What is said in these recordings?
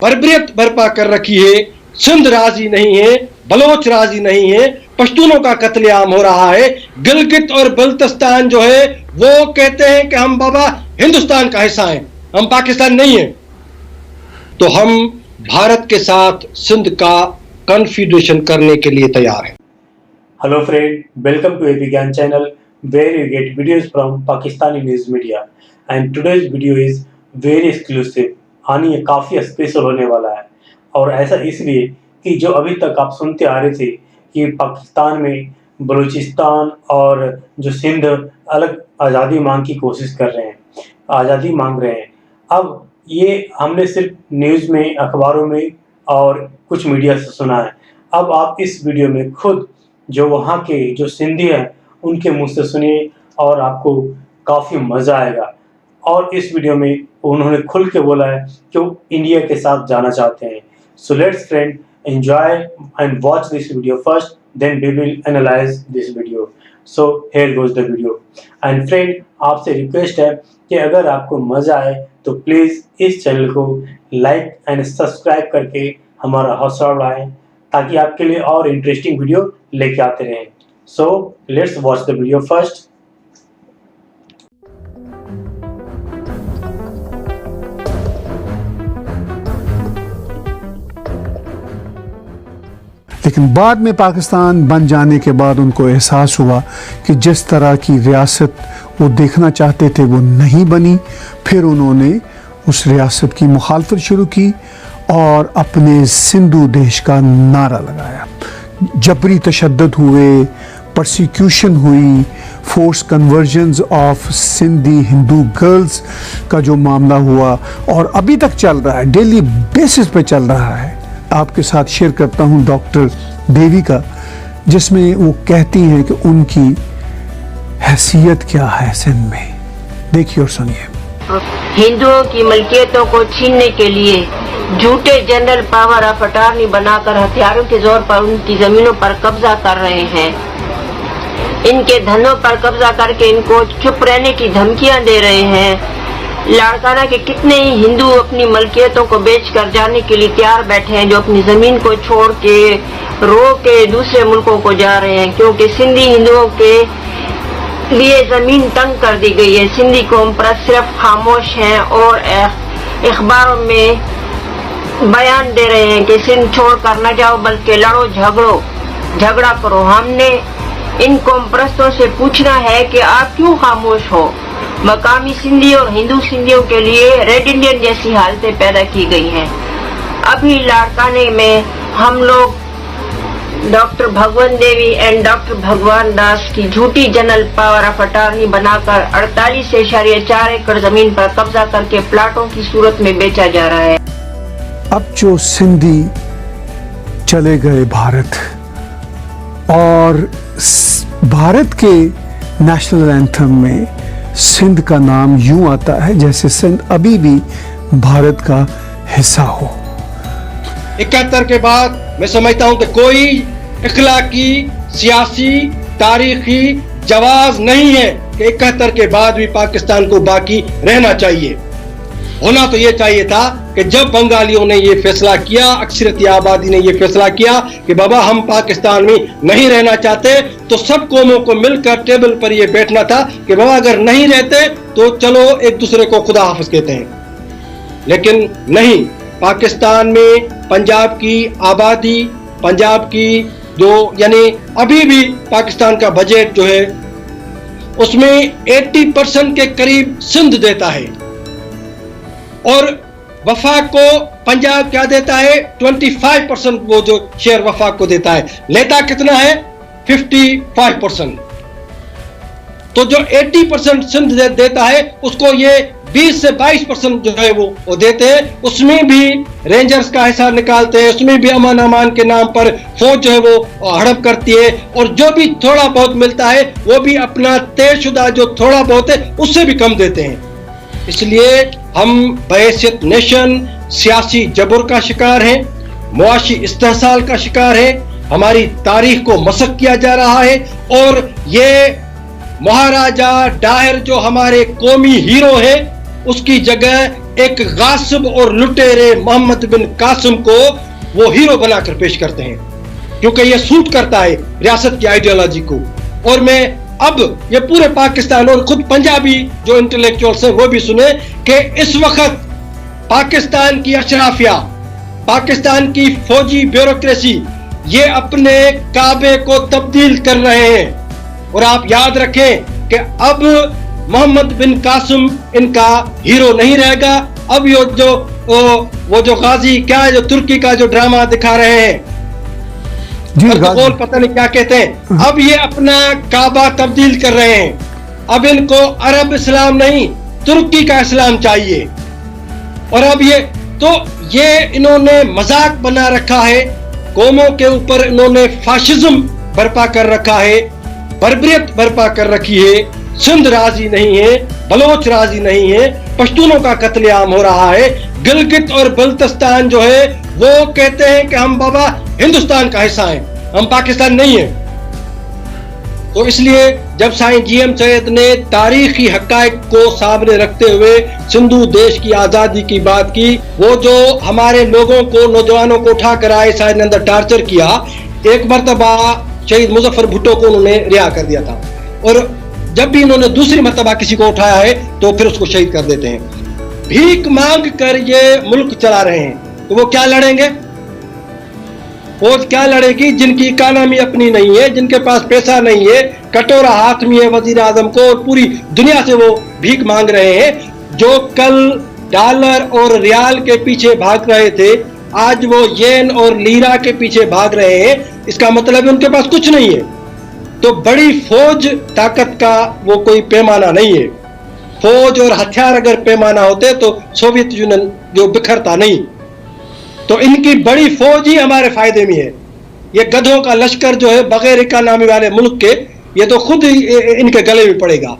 बर्बरियत बर्पा कर रखी है। सिंध राजी नहीं है, बलोच राजी नहीं है, पश्तूनों का कत्लेआम हो रहा है। गिलगित और बल्तिस्तान जो है वो कहते हैं कि हम बाबा हिंदुस्तान का हिस्सा हैं, हम पाकिस्तान नहीं हैं। तो हम भारत के साथ सिंध का कन्फेडरेशन करने के लिए तैयार हैं। Hello friend, welcome to AP Gyan channel where you get videos from Pakistani news media and today's video is very exclusive। यानी ये काफ़ी स्पेशल होने वाला है और ऐसा इसलिए कि जो अभी तक आप सुनते आ रहे थे कि पाकिस्तान में बलूचिस्तान और जो सिंध अलग आज़ादी मांग की कोशिश कर रहे हैं, आज़ादी मांग रहे हैं। अब ये हमने सिर्फ न्यूज़ में, अखबारों में और कुछ मीडिया से सुना है। अब आप इस वीडियो में खुद जो वहाँ के जो सिंधी हैं उनके मुंह से सुनिए और आपको काफ़ी मज़ा आएगा। और इस वीडियो में उन्होंने खुल के बोला है कि वो इंडिया के साथ जाना चाहते हैं। So let's friend enjoy and watch this video first, then we will analyse this video. So here goes the video. And friend, आपसे रिक्वेस्ट है कि अगर आपको मज़ा आए तो प्लीज़ इस चैनल को लाइक एंड सब्सक्राइब करके हमारा हौसला बढ़ाएं ताकि आपके लिए और इंटरेस्टिंग वीडियो लेके आते रहें। So let's watch the video first। लेकिन बाद में पाकिस्तान बन जाने के बाद उनको एहसास हुआ कि जिस तरह की रियासत वो देखना चाहते थे वो नहीं बनी। फिर उन्होंने उस रियासत की मुखालफत शुरू की और अपने सिंधु देश का नारा लगाया। जबरी तशद्दुद हुए, परसिक्यूशन हुई, force convergence of Sindhi Hindu girls का जो मामला हुआ और अभी तक चल रहा है, डेली बेसिस पे चल रहा है। आपके साथ शेयर करता हूं डॉक्टर देवी का, जिसमें वो कहती हैं कि उनकी हैसियत क्या है सिंध में। देखिए और सुनिए। हिंदुओं की मलकियतों को छीनने के लिए झूठे जनरल पावर ऑफ अटॉर्नी बनाकर हथियारों के जोर पर उनकी जमीनों पर कब्जा कर रहे हैं। इनके धनों पर कब्जा करके इनको चुप रहने की धमकियां दे रहे हैं। लाड़काना के कितने ही हिंदू अपनी मलकियतों को बेचकर जाने के लिए तैयार बैठे हैं, जो अपनी जमीन को छोड़ के रो के दूसरे मुल्कों को जा रहे हैं, क्योंकि सिंधी हिंदुओं के लिए जमीन तंग कर दी गई है। सिंधी कौम पर सिर्फ खामोश हैं और अखबारों में बयान दे रहे हैं कि सिंध छोड़ कर न जाओ, बल्कि लड़ो, झगड़ा करो। हमने इन कौम परस्तों से पूछना है कि आप क्यों खामोश हो। मकामी सिंधी और हिंदू सिंधियों के लिए रेड इंडियन जैसी हालतें पैदा की गई हैं। अभी लाड़काने में हम लोग डॉक्टर भगवान देवी एंड डॉक्टर भगवान दास की झूठी जनरल पावर ऑफ अटॉर्नी बनाकर 48.4 एकड़ जमीन पर कब्जा करके प्लाटों की सूरत में बेचा जा रहा है। अब जो सिंधी चले गए भारत और भारत के नेशनल एंथम में सिंध का नाम यूं आता है जैसे सिंध अभी भी भारत का हिस्सा हो। 71 के बाद मैं समझता हूं कि कोई इखलाकी, सियासी, तारीखी जवाब नहीं है कि 71 के बाद भी पाकिस्तान को बाकी रहना चाहिए। होना तो ये चाहिए था कि जब बंगालियों ने ये फैसला किया, अक्सरियती आबादी ने ये फैसला किया कि बाबा हम पाकिस्तान में नहीं रहना चाहते, तो सब कौमों को मिलकर टेबल पर ये बैठना था कि बाबा अगर नहीं रहते तो चलो एक दूसरे को खुदा हाफिज कहते हैं। लेकिन नहीं, पाकिस्तान में पंजाब की आबादी, पंजाब की जो यानी अभी भी पाकिस्तान का बजट जो है उसमें 80% के करीब सिंध देता है और वफाक को पंजाब क्या देता है, 25% वो जो शेयर वफाक को देता है। लेता कितना है, 55%। तो जो 80% सिंध देता है उसको ये 20 से 22% जो है वो देते हैं। उसमें भी रेंजर्स का हिस्सा निकालते हैं, उसमें भी अमान के नाम पर फौज जो है वो हड़प करती है और जो भी थोड़ा बहुत मिलता है वो भी अपना तयशुदा जो थोड़ा बहुत है उससे भी कम देते हैं। इसलिए हम बहैसियत नेशन सियासी जबर का शिकार हैं, मुआशी इस्तेहसाल का शिकार है। हमारी तारीख को मसक किया जा रहा है और ये महाराजा डाहिर जो हमारे कौमी हीरो है उसकी जगह एक गासिब और लुटेरे मोहम्मद बिन कासिम को वो हीरो बनाकर पेश करते हैं, क्योंकि ये सूट करता है रियासत की आइडियोलॉजी को। और मैं अब ये पूरे पाकिस्तान और खुद पंजाबी जो इंटेलेक्चुअल्स हैं वो भी सुने कि इस वक्त पाकिस्तान की अशराफिया, पाकिस्तान की फौजी ब्यूरोक्रेसी ये अपने काबे को तब्दील कर रहे हैं। और आप याद रखें कि अब मोहम्मद बिन कासिम इनका हीरो नहीं रहेगा। अब वो जो गाजी क्या है, जो तुर्की का जो ड्रामा दिखा रहे हैं, पता नहीं क्या कहते हैं, अब ये अपना काबा तब्दील कर रहे हैं। अब इनको अरब इस्लाम नहीं, तुर्की का इस्लाम चाहिए। और अब ये इन्होंने मजाक बना रखा है, कौमों के ऊपर इन्होंने फाशिज्म बर्पा कर रखा है, बर्बरियत बर्पा कर रखी है। सिंध राजी नहीं है, बलोच राजी नहीं है, पश्तूनों का कत्लेआम हो रहा है। गिलगित और बल्तिस्तान जो है वो कहते हैं कि हम बाबा हिंदुस्तान का हिस्सा हैं, हम पाकिस्तान नहीं है। तो इसलिए जब साईं जीएम सैयद ने तारीखी हकायक को सामने रखते हुए सिंधु देश की आजादी की बात की, वो जो हमारे लोगों को, नौजवानों को उठा कर आए, साईं ने अंदर टार्चर किया, एक मरतबा शहीद मुजफ्फर भुट्टो को उन्होंने रिहा कर दिया था। और जब भी इन्होंने दूसरी मरतबा किसी को उठाया है तो फिर उसको शहीद कर देते हैं। भीख मांग कर ये मुल्क चला रहे हैं, तो वो क्या लड़ेंगे? फौज क्या लड़ेगी जिनकी इकानमी अपनी नहीं है, जिनके पास पैसा नहीं है, कटोरा हाथ में है वजीर आजम को, और पूरी दुनिया से वो भीख मांग रहे हैं। जो कल डॉलर और रियाल के पीछे भाग रहे थे, आज वो येन और लीरा के पीछे भाग रहे हैं। इसका मतलब है उनके पास कुछ नहीं है। तो बड़ी फौज ताकत का वो कोई पैमाना नहीं है। फौज और हथियार अगर पैमाना होते तो सोवियत यूनियन जो बिखरता नहीं। तो इनकी बड़ी फौज ही हमारे फायदे में है। ये गधों का लश्कर जो है बगैर इकानमी वाले मुल्क के, ये तो खुद ही इनके गले में पड़ेगा।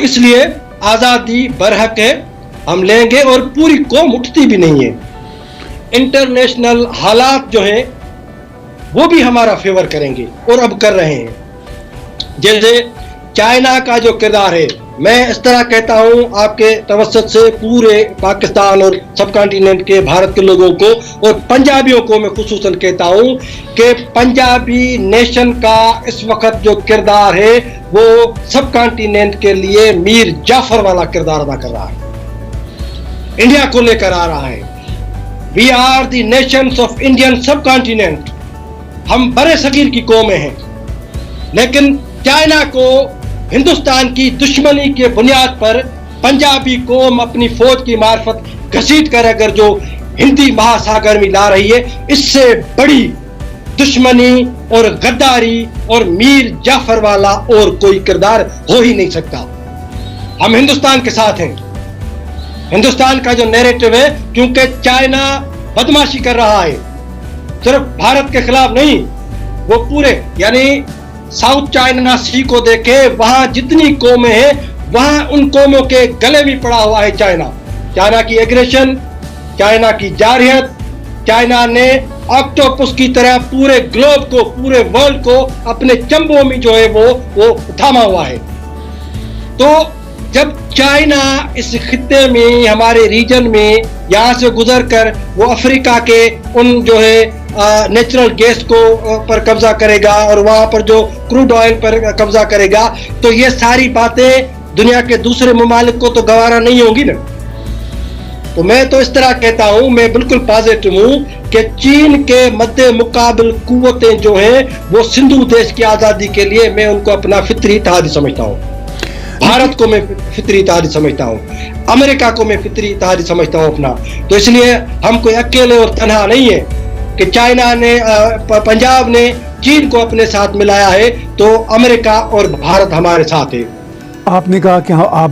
इसलिए आजादी बरहक है, हम लेंगे, और पूरी कौम उठती भी नहीं है। इंटरनेशनल हालात जो हैं वो भी हमारा फेवर करेंगे और अब कर रहे हैं। जैसे चाइना का जो किरदार है, मैं इस तरह कहता हूं आपके तवज्जुह से पूरे पाकिस्तान और सब कॉन्टिनेंट के भारत के लोगों को और पंजाबियों को मैं खुसूसन कहता हूं कि पंजाबी नेशन का इस वक्त जो किरदार है वो सब कॉन्टिनेंट के लिए मीर जाफर वाला किरदार अदा कर रहा है, इंडिया को लेकर आ रहा है। We are the nations of Indian subcontinent. हम बड़े सगीर की कौमें हैं, लेकिन चाइना को हिंदुस्तान की दुश्मनी के बुनियाद पर पंजाबी कौम अपनी फौज की मार्फत घसीट कर अगर जो हिंदी महासागर में ला रही है, इससे बड़ी दुश्मनी और गद्दारी और मीर जाफर वाला और कोई किरदार हो ही नहीं सकता। हम हिंदुस्तान के साथ हैं। हिंदुस्तान का जो नैरेटिव है, क्योंकि चाइना बदमाशी कर रहा है, सिर्फ भारत के खिलाफ नहीं, वो पूरे यानी साउथ चाइना सी को देखे, वहां जितनी कौमें हैं वहां उन कौमों के गले में पड़ा हुआ है चाइना। चाइना की एग्रेशन, चाइना की जारहियत, चाइना ने ऑक्टोपस की तरह पूरे ग्लोब को, पूरे वर्ल्ड को अपने चंबों में जो है वो थामा हुआ है। तो जब चाइना इस खित्ते में, हमारे रीजन में यहाँ से गुजर कर वो अफ्रीका के उन जो है नेचुरल गैस को पर कब्जा करेगा और वहां पर जो क्रूड ऑयल पर कब्जा करेगा, तो ये सारी बातें दुनिया के दूसरे ममालिक को तो गवारा नहीं होगी ना। तो मैं तो इस तरह कहता हूं, मैं बिल्कुल पॉजिटिव हूं कि चीन के मद्दे मुकाबिल कुव्वतें जो हैं वो सिंधु देश की आजादी के लिए मैं उनको अपना फितरी इत्तेहादी समझता हूं। भारत को मैं फितरी इत्तेहादी समझता हूं, अमेरिका को मैं फितरी इत्तेहादी समझता हूं अपना। तो इसलिए हम कोई अकेले और तन्हा नहीं है कि चाइना ने, पंजाब ने चीन को अपने साथ मिलाया है, तो अमेरिका और भारत हमारे साथ है। आपने कहा कि हाँ, आप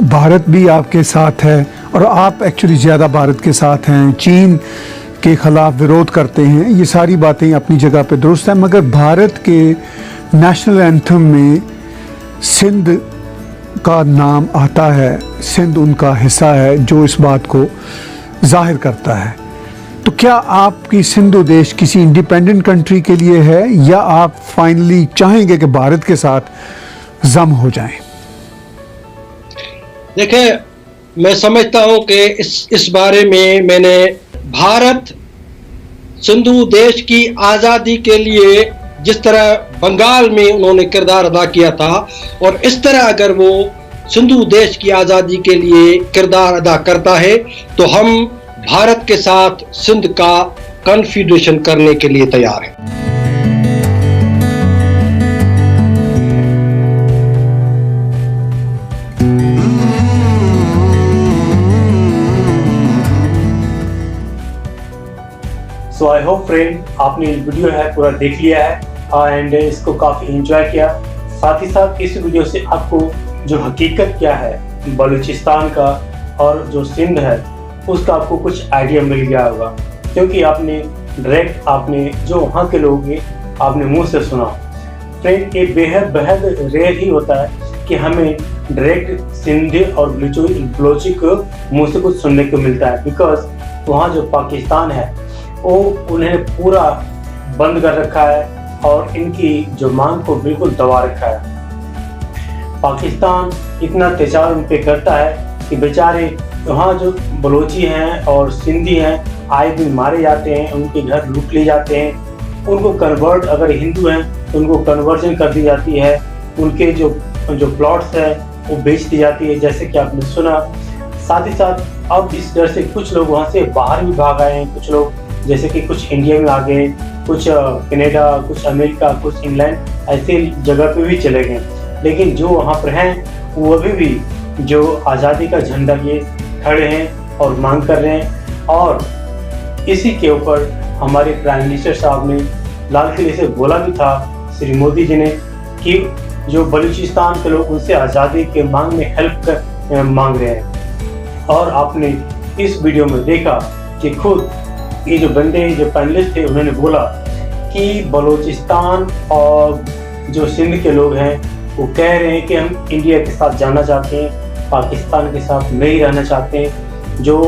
भारत भी आपके साथ है और आप एक्चुअली ज़्यादा भारत के साथ हैं, चीन के खिलाफ विरोध करते हैं। ये सारी बातें अपनी जगह पे दुरुस्त हैं, मगर भारत के नेशनल एंथम में सिंध का नाम आता है, सिंध उनका हिस्सा है जो इस बात को जाहिर करता है। तो क्या आपकी सिंधु देश किसी इंडिपेंडेंट कंट्री के लिए है, या आप फाइनली चाहेंगे कि भारत के साथ जम हो जाएं? देखिए, मैं समझता हूं कि इस बारे में मैंने भारत सिंधु देश की आज़ादी के लिए जिस तरह बंगाल में उन्होंने किरदार अदा किया था, और इस तरह अगर वो सिंधु देश की आज़ादी के लिए किरदार अदा करता है तो हम भारत के साथ सिंध का कॉन्फेडरेशन करने के लिए तैयार हैं। सो आई होप फ्रेंड आपने वीडियो है पूरा देख लिया है एंड इसको काफ़ी एंजॉय किया। साथ ही साथ इस वीडियो से आपको जो हकीकत क्या है बलूचिस्तान का और जो सिंध है उसका आपको कुछ आइडिया मिल गया होगा, क्योंकि आपने डायरेक्ट आपने जो वहाँ के लोग हैं आपने मुंह से सुना। फ्रेंड ये बेहद रेयर ही होता है कि हमें डायरेक्ट सिंधी और बलूची को मुँह से कुछ सुनने को मिलता है, बिकॉज वहाँ जो पाकिस्तान है वो उन्हें पूरा बंद कर रखा है और इनकी जो मांग को बिल्कुल दबा रखा है। पाकिस्तान इतना अत्याचार उन पे करता है कि बेचारे वहाँ जो बलोची हैं और सिंधी हैं आए दिन मारे जाते हैं, उनके घर लूट लिए जाते हैं, उनको कन्वर्ट अगर हिंदू हैं तो उनको कन्वर्जन कर दी जाती है, उनके जो प्लॉट्स हैं वो बेच दी जाती है, जैसे कि आपने सुना। साथ ही साथ अब इस डर से कुछ लोग वहाँ से बाहर भी भाग आए हैं, कुछ लोग जैसे कि कुछ इंडिया में आ गए, कुछ कनाडा, कुछ अमेरिका, कुछ इंग्लैंड, ऐसे जगह पे भी चले गए। लेकिन जो वहाँ पर हैं वो अभी भी जो आज़ादी का झंडा लिए खड़े हैं और मांग कर रहे हैं। और इसी के ऊपर हमारे प्राइम मिनिस्टर साहब ने लाल किले से बोला भी था, श्री मोदी जी ने, कि जो बलूचिस्तान के लोग उनसे आज़ादी के मांग में हेल्प मांग रहे हैं। और आपने इस वीडियो में देखा कि खुद ये जो बंदे जो पैनलिस्ट थे उन्होंने बोला कि बलूचिस्तान और जो सिंध के लोग हैं वो कह रहे हैं कि हम इंडिया के साथ जाना चाहते हैं, पाकिस्तान के साथ नहीं रहना चाहते हैं। जो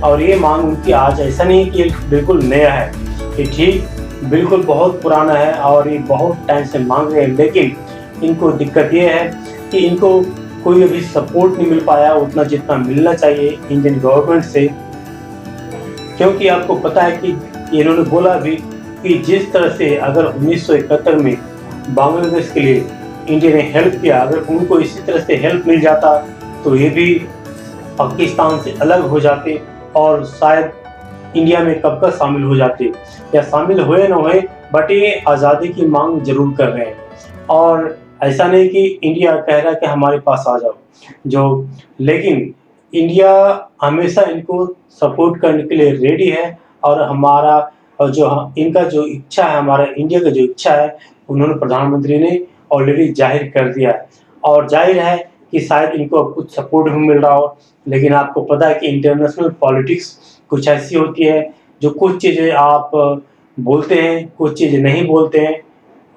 और ये मांग उनकी आज ऐसा नहीं कि बिल्कुल नया है, ये ठीक बिल्कुल बहुत पुराना है और ये बहुत टाइम से मांग रहे हैं। लेकिन इनको दिक्कत ये है कि इनको कोई अभी सपोर्ट नहीं मिल पाया उतना जितना मिलना चाहिए इंडियन गवर्नमेंट से, क्योंकि आपको पता है कि इन्होंने बोला भी कि जिस तरह से अगर 1971 में बांग्लादेश के लिए इंडिया ने हेल्प किया, अगर उनको इसी तरह से हेल्प मिल जाता तो ये भी पाकिस्तान से अलग हो जाते और शायद इंडिया में कब का शामिल हो जाते, या शामिल हुए ना हुए, बट ये आज़ादी की मांग जरूर कर रहे हैं। और ऐसा नहीं कि इंडिया कह रहा है कि हमारे पास आ जाओ, लेकिन इंडिया हमेशा इनको सपोर्ट करने के लिए रेडी है। और हमारा जो इनका जो इच्छा है, हमारा इंडिया का जो इच्छा है, उन्होंने प्रधानमंत्री ने ऑलरेडी जाहिर कर दिया है। और जाहिर है कि शायद इनको अब कुछ सपोर्ट भी मिल रहा हो, लेकिन आपको पता है कि इंटरनेशनल पॉलिटिक्स कुछ ऐसी होती है जो कुछ चीज़ें आप बोलते हैं, कुछ चीज़ें नहीं बोलते हैं,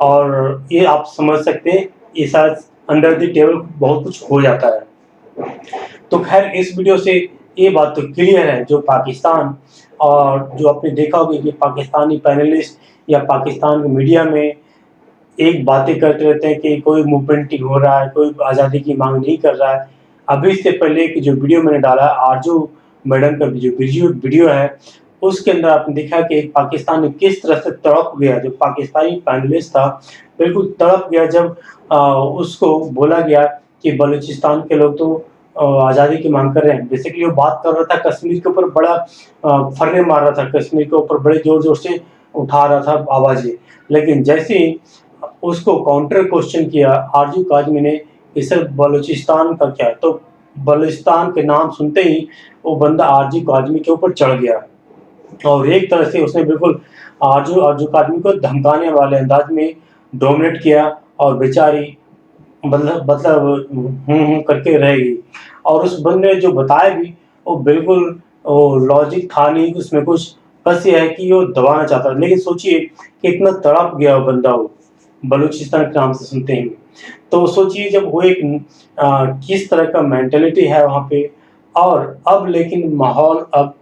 और ये आप समझ सकते हैं ये शायद अंडर द टेबल बहुत कुछ हो जाता है। तो खैर इस वीडियो से ये बात तो क्लियर है, जो पाकिस्तान और जो आपने देखा होगा कि पाकिस्तानी पैनलिस्ट या पाकिस्तान के मीडिया में एक बातें करते रहते हैं कि कोई मूवमेंट हो रहा है, कोई आज़ादी की मांग नहीं कर रहा है। अभी से पहले की जो वीडियो मैंने डाला आरजू मैडम का जो वीडियो है, उसके अंदर आपने देखा कि पाकिस्तान में किस तरह से तड़प गया, जो पाकिस्तानी पैनलिस्ट था बिल्कुल तड़प गया जब उसको बोला गया कि बलूचिस्तान के लोग तो आज़ादी की मांग कर रहे हैं। बेसिकली वो बात कर रहा था कश्मीर के ऊपर, बड़ा फर्रे मार रहा था, कश्मीर के ऊपर बड़े जोर जोर से उठा रहा था आवाज़ें। लेकिन जैसे ही उसको काउंटर क्वेश्चन किया आरजू काज़मी ने, इसे बलूचिस्तान का क्या है, तो बलूचिस्तान के नाम सुनते ही वो बंदा आरजू काज़मी के ऊपर चढ़ गया और एक तरह से उसने बिल्कुल आरजू काज़मी को धमकाने वाले अंदाज में डोमिनेट किया और बेचारी मतलब करके रहेगी। और उस बंदे ने जो बताया भी वो बिल्कुल लॉजिक था नहीं, उसमें कुछ बस ये है कि वो दबाना चाहता था। लेकिन सोचिए कि इतना तड़प गया वो बंदा, वो बलूचिस्तान के नाम से सुनते ही। तो सोचिए जब वो एक किस तरह का मेंटेलिटी है वहाँ पे। और अब लेकिन माहौल अब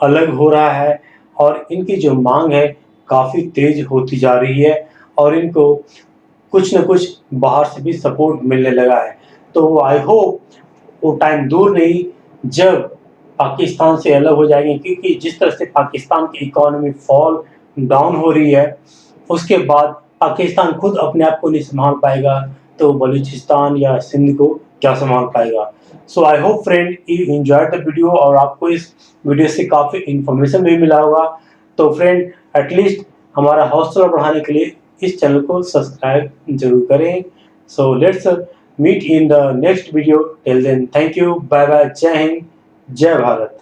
अलग हो रहा है और इनकी जो मांग है काफ़ी तेज होती जा रही है और इनको कुछ न कुछ बाहर से भी सपोर्ट मिलने लगा है। तो आई होप वो टाइम दूर नहीं जब पाकिस्तान से अलग हो जाएंगे, क्योंकि जिस तरह से पाकिस्तान की इकोनॉमी फॉल डाउन हो रही है, उसके बाद पाकिस्तान खुद अपने आप को नहीं संभाल पाएगा तो बलूचिस्तान या सिंध को क्या संभाल पाएगा। So I hope friend you enjoyed the video और आपको इस वीडियो से काफ़ी इंफॉर्मेशन भी मिला होगा। तो फ्रेंड एटलीस्ट हमारा हौसला बढ़ाने के लिए इस चैनल को सब्सक्राइब जरूर करें। So let's meet in the next video. Till then thank you, bye bye, Jai Hind, जय भारत।